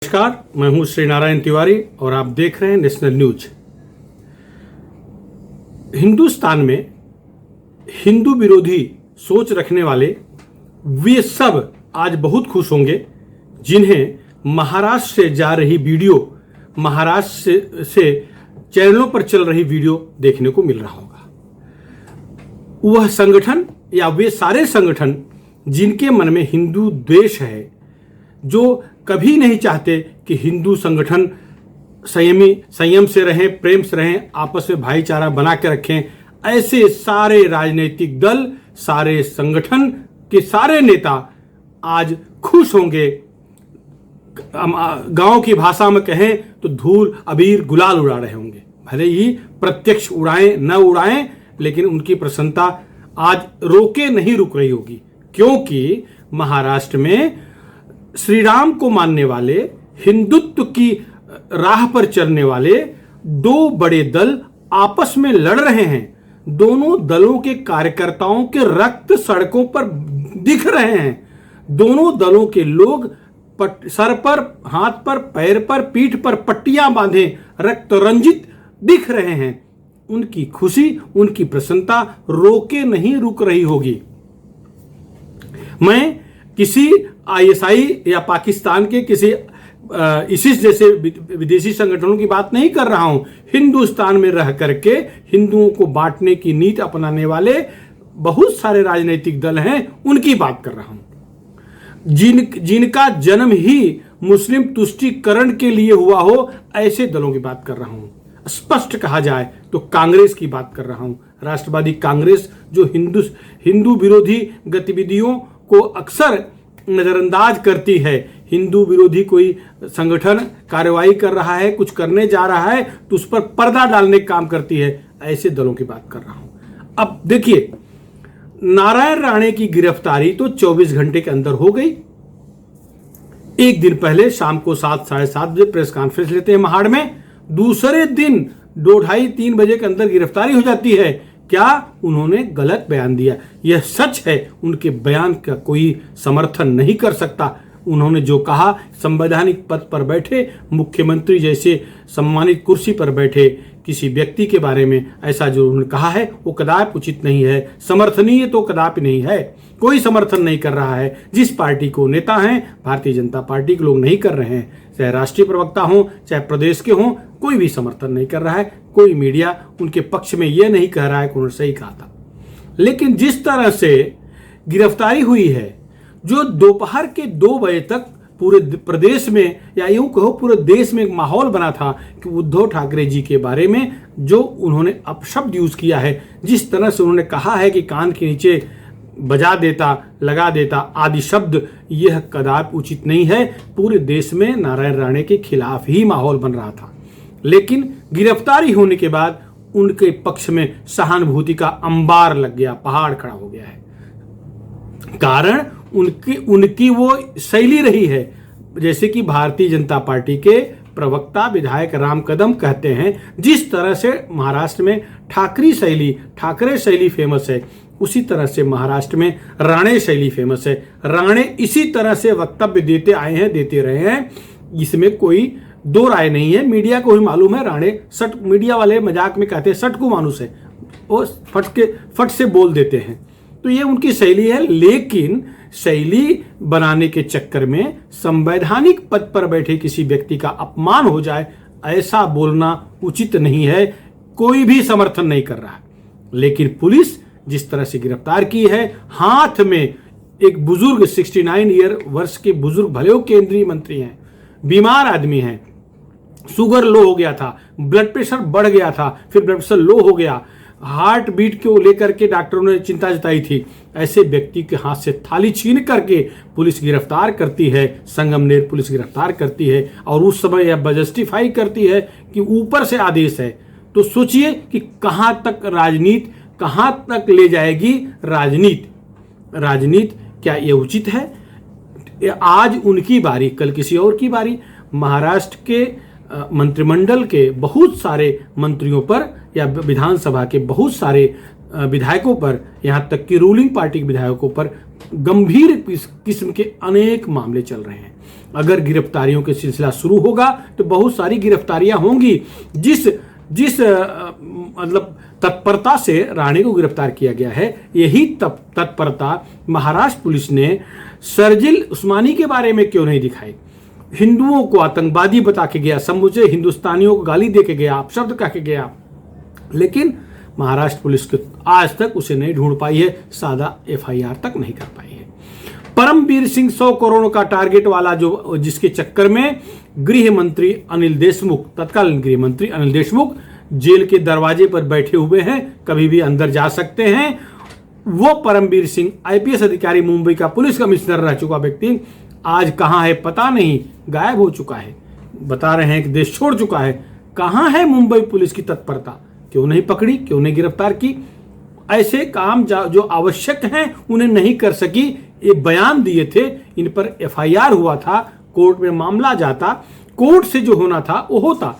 नमस्कार, मैं हूं श्री नारायण तिवारी और आप देख रहे हैं नेशनल न्यूज। हिंदुस्तान में हिंदू विरोधी सोच रखने वाले वे सब आज बहुत खुश होंगे जिन्हें महाराष्ट्र से जा रही वीडियो, महाराष्ट्र से चैनलों पर चल रही वीडियो देखने को मिल रहा होगा। वह संगठन या वे सारे संगठन जिनके मन में हिंदू द्वेष है, जो कभी नहीं चाहते कि हिंदू संगठन संयम से रहें, प्रेम से रहें, आपस में भाईचारा बना के रखें, ऐसे सारे राजनीतिक दल, सारे संगठन के सारे नेता आज खुश होंगे। गांव की भाषा में कहें तो धूल अबीर गुलाल उड़ा रहे होंगे। भले ही प्रत्यक्ष उड़ाएं न उड़ाएं, लेकिन उनकी प्रसन्नता आज रोके नहीं रुक रही होगी, क्योंकि महाराष्ट्र में श्री राम को मानने वाले, हिंदुत्व की राह पर चलने वाले दो बड़े दल आपस में लड़ रहे हैं। दोनों दलों के कार्यकर्ताओं के रक्त सड़कों पर दिख रहे हैं। दोनों दलों के लोग सर पर, हाथ पर, पैर पर, पीठ पर पट्टियां बांधे रक्त रंजित दिख रहे हैं। उनकी खुशी, उनकी प्रसन्नता रोके नहीं रुक रही होगी। मैं किसी आईएसआई या पाकिस्तान के किसी इसिस जैसे विदेशी संगठनों की बात नहीं कर रहा हूं। हिंदुस्तान में रह करके हिंदुओं को बांटने की नीति अपनाने वाले बहुत सारे राजनीतिक दल हैं, उनकी बात कर रहा हूं। जिनका जन्म ही मुस्लिम तुष्टीकरण के लिए हुआ हो, ऐसे दलों की बात कर रहा हूं। स्पष्ट कहा जाए तो कांग्रेस की बात कर रहा हूं। राष्ट्रवादी कांग्रेस जो हिंदू विरोधी गतिविधियों को अक्सर नजरअंदाज करती है। हिंदू विरोधी कोई संगठन कार्रवाई कर रहा है, कुछ करने जा रहा है तो उस पर पर्दा डालने का काम करती है। ऐसे दलों की बात कर रहा हूं। अब देखिए, नारायण राणे की गिरफ्तारी तो 24 घंटे के अंदर हो गई। एक दिन पहले शाम को 7, साढ़े 7 बजे प्रेस कॉन्फ्रेंस लेते हैं महाड़ में। दूसरे दिन 2, ढाई, 3 बजे के अंदर गिरफ्तारी हो जाती है। क्या उन्होंने गलत बयान दिया? यह सच है, उनके बयान का कोई समर्थन नहीं कर सकता। उन्होंने जो कहा, संवैधानिक पद पर बैठे मुख्यमंत्री जैसे सम्मानित कुर्सी पर बैठे किसी व्यक्ति के बारे में ऐसा जो उन्होंने कहा है वो कदापि उचित नहीं है, समर्थनीय तो कदापि नहीं है। कोई समर्थन नहीं कर रहा है। जिस पार्टी को नेता हैं, भारतीय जनता पार्टी के लोग नहीं कर रहे हैं, चाहे राष्ट्रीय प्रवक्ता हो, चाहे प्रदेश के हों, कोई भी समर्थन नहीं कर रहा है। कोई मीडिया उनके पक्ष में यह नहीं कह रहा है कि उन्होंने सही कहा था। लेकिन जिस तरह से गिरफ्तारी हुई है, जो दोपहर के 2 बजे तक पूरे प्रदेश में या यूं कहो पूरे देश में एक माहौल बना था कि उद्धव ठाकरे जी के बारे में जो उन्होंने अपशब्द यूज किया है, जिस तरह से उन्होंने कहा है कि कान के नीचे बजा देता, लगा देता आदि शब्द, यह कदापि उचित नहीं है। पूरे देश में नारायण राणे के खिलाफ ही माहौल बन रहा था। लेकिन गिरफ्तारी होने के बाद उनके पक्ष में सहानुभूति का अंबार लग गया, पहाड़ खड़ा हो गया है। कारण उनकी वो शैली रही है, जैसे कि भारतीय जनता पार्टी के प्रवक्ता विधायक राम कदम कहते हैं, जिस तरह से महाराष्ट्र में ठाकरे शैली फेमस है, उसी तरह से महाराष्ट्र में राणे शैली फेमस है। राणे इसी तरह से वक्तव्य देते आए हैं, देते रहे हैं, इसमें कोई दो राय नहीं है। मीडिया को भी मालूम है राणे मीडिया वाले मजाक में कहते हैं सटकू मानुस है, वो फट से बोल देते हैं। तो ये उनकी शैली है। लेकिन शैली बनाने के चक्कर में संवैधानिक पद पर बैठे किसी व्यक्ति का अपमान हो जाए, ऐसा बोलना उचित नहीं है। कोई भी समर्थन नहीं कर रहा है। लेकिन पुलिस जिस तरह से गिरफ्तार की है, हाथ में एक बुजुर्ग 69 वर्ष के बुजुर्ग, भले वो केंद्रीय मंत्री हैं, बीमार आदमी हैं, शुगर लो हो गया था, ब्लड प्रेशर बढ़ गया था, फिर ब्लड प्रेशर लो हो गया, हार्ट बीट को लेकर के डॉक्टरों ने चिंता जताई थी। ऐसे व्यक्ति के हाथ से थाली छीन करके पुलिस गिरफ्तार करती है, संगमनेर पुलिस गिरफ्तार करती है, और उस समय यह जस्टिफाई करती है कि ऊपर से आदेश है। तो सोचिए कि कहां तक राजनीति, कहां तक ले जाएगी राजनीति। क्या यह उचित है? आज उनकी बारी, कल किसी और की बारी। महाराष्ट्र के मंत्रिमंडल के बहुत सारे मंत्रियों पर या विधानसभा के बहुत सारे विधायकों पर, यहाँ तक कि रूलिंग पार्टी के विधायकों पर गंभीर किस्म के अनेक मामले चल रहे हैं। अगर गिरफ्तारियों के सिलसिला शुरू होगा तो बहुत सारी गिरफ्तारियां होंगी। जिस मतलब तत्परता से राणे को गिरफ्तार किया गया है, यही तत्परता महाराष्ट्र पुलिस ने शर्जिल उस्मानी के बारे में क्यों नहीं दिखाई। हिंदुओं को आतंकवादी बता के गया, समूचे हिंदुस्तानियों को गाली दे के गया, अपशब्द कह के गया, लेकिन महाराष्ट्र पुलिस को आज तक उसे नहीं ढूंढ पाई है, सादा FIR तक नहीं कर पाई है। परमवीर सिंह 100 करोड़ का टारगेट वाला जो जिसके चक्कर में गृह मंत्री अनिल देशमुख, तत्कालीन गृह मंत्री अनिल देशमुख जेल के दरवाजे पर बैठे हुए हैं, कभी भी अंदर जा सकते हैं। वो परमवीर सिंह IPS अधिकारी, मुंबई का पुलिस कमिश्नर रह चुका व्यक्ति आज कहां है पता नहीं, गायब हो चुका है। बता रहे हैं कि देश छोड़ चुका है। कहां है मुंबई पुलिस की तत्परता? क्यों नहीं पकड़ी, क्यों नहीं गिरफ्तार की? ऐसे काम जो आवश्यक हैं उन्हें नहीं कर सकी। ये बयान दिए थे, इन पर FIR हुआ था, कोर्ट में मामला जाता, कोर्ट से जो होना था वो होता,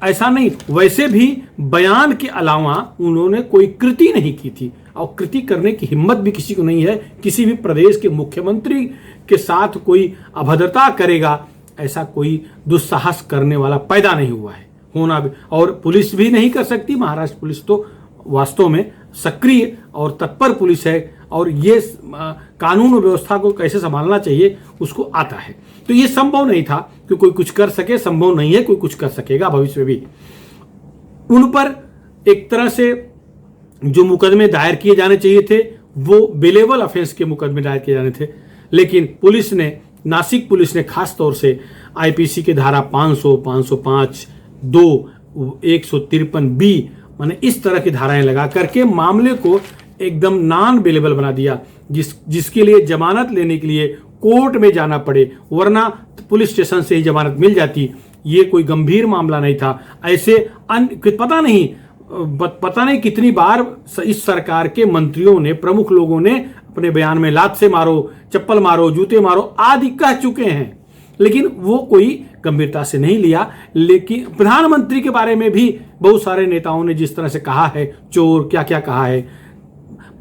ऐसा नहीं। वैसे भी बयान के अलावा उन्होंने कोई कृति नहीं की थी, और कृति करने की हिम्मत भी किसी को नहीं है। किसी भी प्रदेश के मुख्यमंत्री के साथ कोई अभद्रता करेगा, ऐसा कोई दुस्साहस करने वाला पैदा नहीं हुआ है, होना भी, और पुलिस भी नहीं कर सकती। महाराष्ट्र पुलिस तो वास्तव में सक्रिय और तत्पर पुलिस है, और ये कानून और व्यवस्था को कैसे संभालना चाहिए उसको आता है। तो ये संभव नहीं था कि कोई कुछ कर सके, संभव नहीं है कोई कुछ कर सकेगा भविष्य में भी। उन पर एक तरह से जो मुकदमे दायर किए जाने चाहिए थे वो बेलेबल ऑफेंस के मुकदमे दायर किए जाने थे, लेकिन पुलिस ने, नासिक पुलिस ने खास तौर से IPC के धारा 500, 505, 2, 153B माने इस तरह की धाराएं लगा करके मामले को एकदम नॉन बेलेबल बना दिया, जिसके लिए जमानत लेने के लिए कोर्ट में जाना पड़े, वरना पुलिस स्टेशन से ही जमानत मिल जाती। ये कोई गंभीर मामला नहीं था। ऐसे पता नहीं कितनी बार इस सरकार के मंत्रियों ने, प्रमुख लोगों ने अपने बयान में लात से मारो, चप्पल मारो, जूते मारो आदि कह चुके हैं, लेकिन वो कोई गंभीरता से नहीं लिया। लेकिन प्रधानमंत्री के बारे में भी बहुत सारे नेताओं ने जिस तरह से कहा है, चोर क्या क्या कहा है,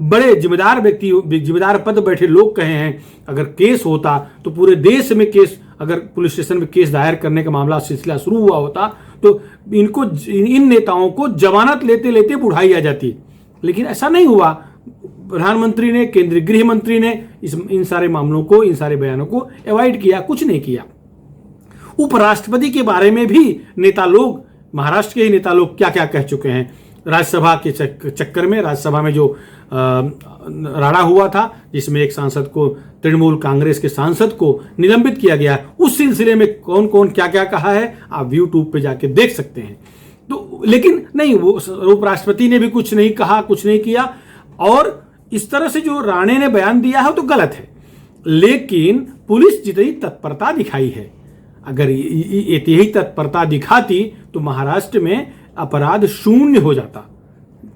बड़े जिम्मेदार व्यक्ति, जिम्मेदार पद बैठे लोग कहे हैं, अगर केस होता तो पूरे देश में केस, अगर पुलिस स्टेशन में केस दायर करने का मामला सिलसिला शुरू हुआ होता तो इन नेताओं को जमानत लेते लेते बुढ़ाई आ जाती, लेकिन ऐसा नहीं हुआ। प्रधानमंत्री ने, केंद्रीय गृह मंत्री ने इन सारे मामलों को, इन सारे बयानों को अवॉइड किया, कुछ नहीं किया। उपराष्ट्रपति के बारे में भी नेता लोग, महाराष्ट्र के ही नेता लोग क्या क्या कह चुके हैं। राज्यसभा के चक्कर में, राज्यसभा में जो राड़ा हुआ था जिसमें एक सांसद को, तृणमूल कांग्रेस के सांसद को निलंबित किया गया, उस सिलसिले में कौन कौन क्या क्या कहा है आप यूट्यूब पे जाके देख सकते हैं। तो लेकिन नहीं, वो उपराष्ट्रपति ने भी कुछ नहीं कहा, कुछ नहीं किया, और इस तरह से जो राणे ने बयान दिया है तो गलत है। लेकिन पुलिस जितनी तत्परता दिखाई है, अगर यही तत्परता दिखाती तो महाराष्ट्र में अपराध शून्य हो जाता,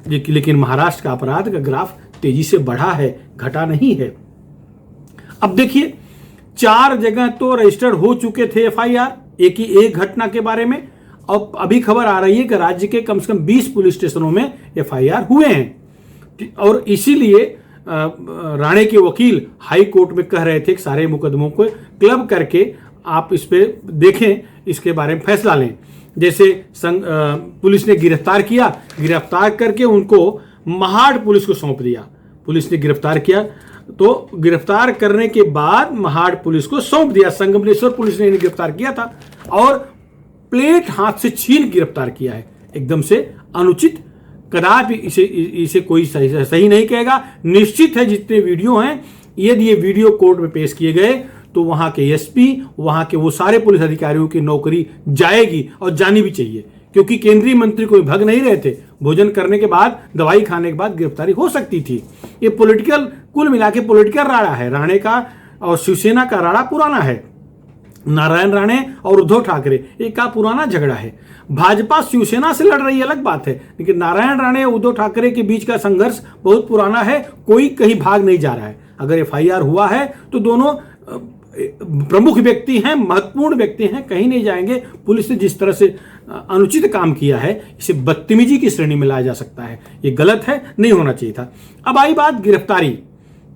लेकिन महाराष्ट्र का अपराध का ग्राफ तेजी से बढ़ा है, घटा नहीं है। अब देखिए, 4 जगह तो रजिस्टर्ड हो चुके थे FIR एक घटना के बारे में। अब अभी खबर आ रही है कि राज्य के कम से कम 20 पुलिस स्टेशनों में FIR हुए हैं, और इसीलिए राणे के वकील हाई कोर्ट में कह रहे थे कि सारे मुकदमों को क्लब करके आप इस पे देखें, इसके बारे में फैसला लें। जैसे पुलिस ने गिरफ्तार किया, गिरफ्तार करके उनको महाड़ पुलिस को सौंप दिया। पुलिस ने गिरफ्तार किया तो गिरफ्तार करने के बाद महाड़ पुलिस को सौंप दिया। संगमनेश्वर पुलिस ने इन्हें गिरफ्तार किया था और प्लेट हाथ से छीन गिरफ्तार किया है, एकदम से अनुचित। कदापि इसे कोई सही नहीं कहेगा। निश्चित है जितने वीडियो हैं, यदि ये वीडियो कोर्ट में पेश किए गए तो वहां के SP, वहां के वो सारे पुलिस अधिकारियों की नौकरी जाएगी, और जानी भी चाहिए, क्योंकि केंद्रीय मंत्री कोई भग नहीं रहे थे। भोजन करने के बाद, दवाई खाने के बाद गिरफ्तारी हो सकती थी। ये पॉलिटिकल, कुल मिला के पॉलिटिकल राड़ा है। राणे का और शिवसेना का राड़ा पुराना है। नारायण राणे और उद्धव ठाकरे एक का पुराना झगड़ा है। भाजपा शिवसेना से लड़ रही है अलग बात है, लेकिन नारायण राणे और उद्धव ठाकरे के बीच का संघर्ष बहुत पुराना है। कोई कहीं भाग नहीं जा रहा है। अगर FIR हुआ है तो दोनों प्रमुख व्यक्ति हैं, महत्वपूर्ण व्यक्ति हैं, कहीं नहीं जाएंगे। पुलिस ने जिस तरह से अनुचित काम किया है, इसे बदतमीजी की श्रेणी में लाया जा सकता है। ये गलत है, नहीं होना चाहिए था। अब आई बात गिरफ्तारी।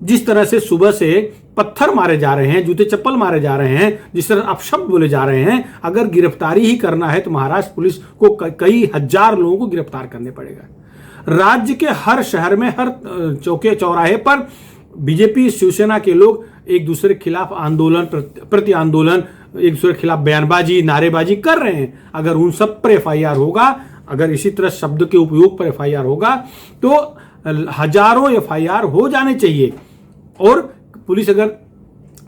जिस तरह से सुबह से पत्थर मारे जा रहे हैं, जूते चप्पल मारे जा रहे हैं, जिस तरह अपशब्द बोले जा रहे हैं, अगर गिरफ्तारी ही करना है तो महाराष्ट्र पुलिस को कई हजार लोगों को गिरफ्तार करने पड़ेगा। राज्य के हर शहर में, हर चौके चौराहे पर बीजेपी शिवसेना के लोग एक दूसरे के खिलाफ आंदोलन, प्रति आंदोलन, एक दूसरे के खिलाफ बयानबाजी, नारेबाजी कर रहे हैं। अगर उन सब पर एफआईआर होगा, अगर इसी तरह शब्द के उपयोग पर एफआईआर होगा, तो हजारों एफआईआर हो जाने चाहिए। और पुलिस अगर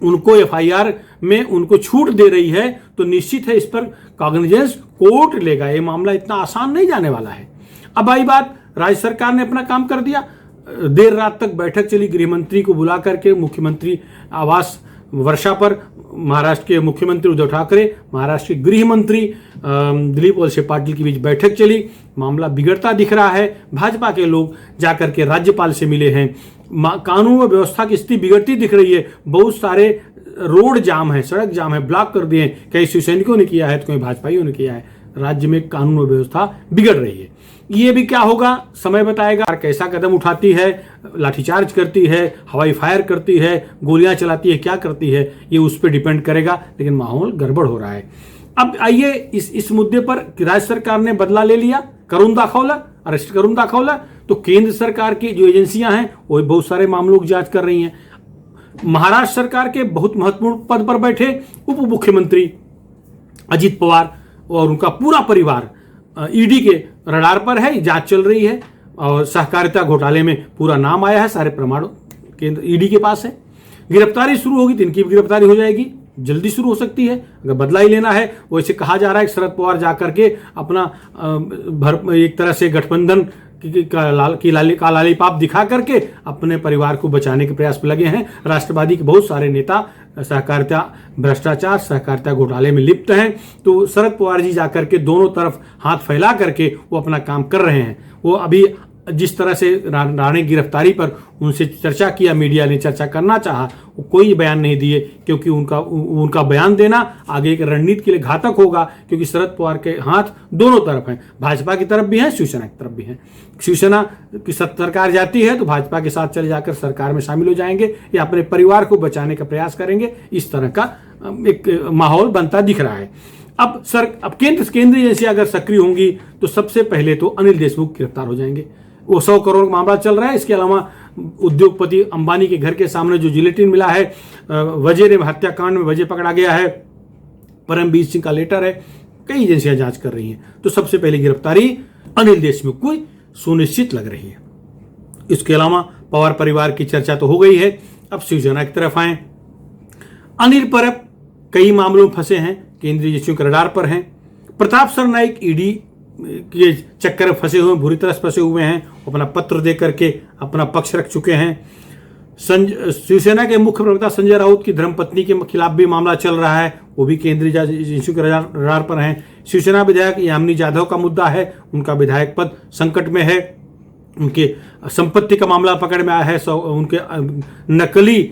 उनको एफआईआर में उनको छूट दे रही है तो निश्चित है इस पर कॉग्निजेंस कोर्ट लेगा। ये मामला इतना आसान नहीं जाने वाला है। अब आई बात, राज्य सरकार ने अपना काम कर दिया। देर रात तक बैठक चली, गृह मंत्री को बुला करके मुख्यमंत्री आवास वर्षा पर महाराष्ट्र के मुख्यमंत्री उद्धव ठाकरे, महाराष्ट्र के गृह मंत्री दिलीप वळसे पाटिल के बीच बैठक चली। मामला बिगड़ता दिख रहा है। भाजपा के लोग जाकर के राज्यपाल से मिले हैं। कानून व व्यवस्था की स्थिति बिगड़ती दिख रही है। बहुत सारे रोड जाम है, सड़क जाम है, ब्लॉक कर दिए। कई शिवसैनिकों ने किया है तो कई भाजपाइयों ने किया है। राज्य में कानून व व्यवस्था बिगड़ रही है। ये भी क्या होगा समय बताएगा। कैसा कदम उठाती है, लाठीचार्ज करती है, हवाई फायर करती है, गोलियां चलाती है, क्या करती है, ये उस पर डिपेंड करेगा। लेकिन माहौल गड़बड़ हो रहा है। अब आइए इस मुद्दे पर राज्य सरकार ने बदला ले लिया, करून दाखवला, अरेस्ट करून दाखवला। तो केंद्र सरकार की जो एजेंसियां हैं वो बहुत सारे मामलों की जांच कर रही हैं। महाराष्ट्र सरकार के बहुत महत्वपूर्ण पद पर बैठे उप मुख्यमंत्री अजित पवार और उनका पूरा परिवार ईडी के रडार पर है, जांच चल रही है। और सहकारिता घोटाले में पूरा नाम आया है, सारे प्रमाण केंद्र ईडी के पास है। गिरफ्तारी शुरू होगी तो इनकी भी गिरफ्तारी हो जाएगी, जल्दी शुरू हो सकती है। अगर बदला ही लेना है, वैसे कहा जा रहा है कि शरद पवार जाकर के अपना एक तरह से गठबंधन का लालीपाप दिखा करके अपने परिवार को बचाने के प्रयास में लगे हैं। राष्ट्रवादी के बहुत सारे नेता सहकारिता भ्रष्टाचार, सहकारिता घोटाले में लिप्त हैं। तो शरद पवार जी जाकर के दोनों तरफ हाथ फैला करके वो अपना काम कर रहे हैं। वो अभी जिस तरह से राणे गिरफ्तारी पर उनसे चर्चा किया, मीडिया ने चर्चा करना चाहा, वो कोई बयान नहीं दिए, क्योंकि उनका बयान देना आगे की रणनीति के लिए घातक होगा। क्योंकि शरद पवार के हाथ दोनों तरफ हैं, भाजपा की तरफ भी हैं, शिवसेना की तरफ भी हैं। शिवसेना की सरकार जाती है तो भाजपा के साथ चले जाकर सरकार में शामिल हो जाएंगे या अपने परिवार को बचाने का प्रयास करेंगे। इस तरह का एक माहौल बनता दिख रहा है। अब केंद्रीय एजेंसी अगर सक्रिय होंगी तो सबसे पहले तो अनिल देशमुख गिरफ्तार हो जाएंगे। वो 100 करोड़ का मामला चल रहा है। इसके अलावा उद्योगपति अंबानी के घर के सामने जो जिलेटिन मिला है, वजीर हत्याकांड में वजह पकड़ा गया है, परमबीर सिंह का लेटर है, कई एजेंसियां जांच कर रही हैं। तो सबसे पहले गिरफ्तारी अनिल देशमुख को सुनिश्चित लग रही है। इसके अलावा पवार परिवार की चर्चा तो हो गई है। अब शिवसेना की तरफ आए। अनिल परब कई मामलों में फंसे हैं, केंद्रीय एजेंसियों के रडार पर हैं। प्रताप सरनाईक ईडी के चक्कर में फंसे हुए, बुरी तरह फंसे हुए हैं। अपना पत्र दे करके अपना पक्ष रख चुके हैं। शिवसेना के मुख्य प्रवक्ता संजय राउत की धर्मपत्नी के खिलाफ भी मामला चल रहा है, वो भी केंद्रीय एजेंसियों के रडार पर हैं। शिवसेना विधायक यामिनी जाधव का मुद्दा है, उनका विधायक पद संकट में है। उनके संपत्ति का मामला पकड़ में आया है, उनके नकली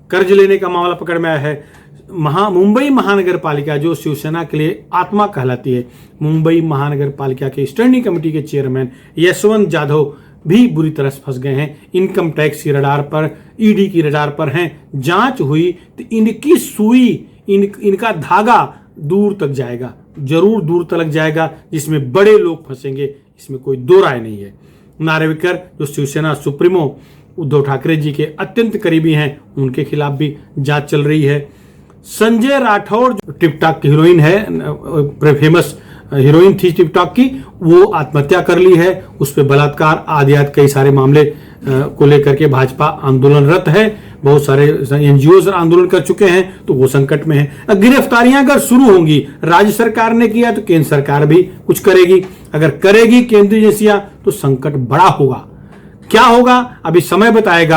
कर्ज लेने का मामला पकड़ में आया है। मुंबई महानगर पालिका जो शिवसेना के लिए आत्मा कहलाती है, मुंबई महानगर पालिका के स्टैंडिंग कमेटी के चेयरमैन यशवंत जाधव भी बुरी तरह से फंस गए हैं। इनकम टैक्स की रडार पर, ईडी की रडार पर हैं। जांच हुई तो इनकी सुई, इनका धागा दूर तक जाएगा, जरूर दूर तक जाएगा, जिसमें बड़े लोग फंसेंगे, इसमें कोई दो राय नहीं है। नार्वेकर जो शिवसेना सुप्रीमो उद्धव ठाकरे जी के अत्यंत करीबी हैं, उनके खिलाफ भी जांच चल रही है। संजय राठौर जो टिकटॉक की हीरोइन है, फेमस हीरोइन थी टिकटॉक की, वो आत्महत्या कर ली है। उस पर बलात्कार आदि कई सारे मामले को लेकर के भाजपा आंदोलनरत है। बहुत सारे एनजीओ आंदोलन कर चुके हैं, तो वो संकट में है। गिरफ्तारियां अगर शुरू होंगी, राज्य सरकार ने किया तो केंद्र सरकार भी कुछ करेगी। अगर करेगी केंद्रीय एजेंसियां तो संकट बड़ा होगा। क्या होगा अभी समय बताएगा।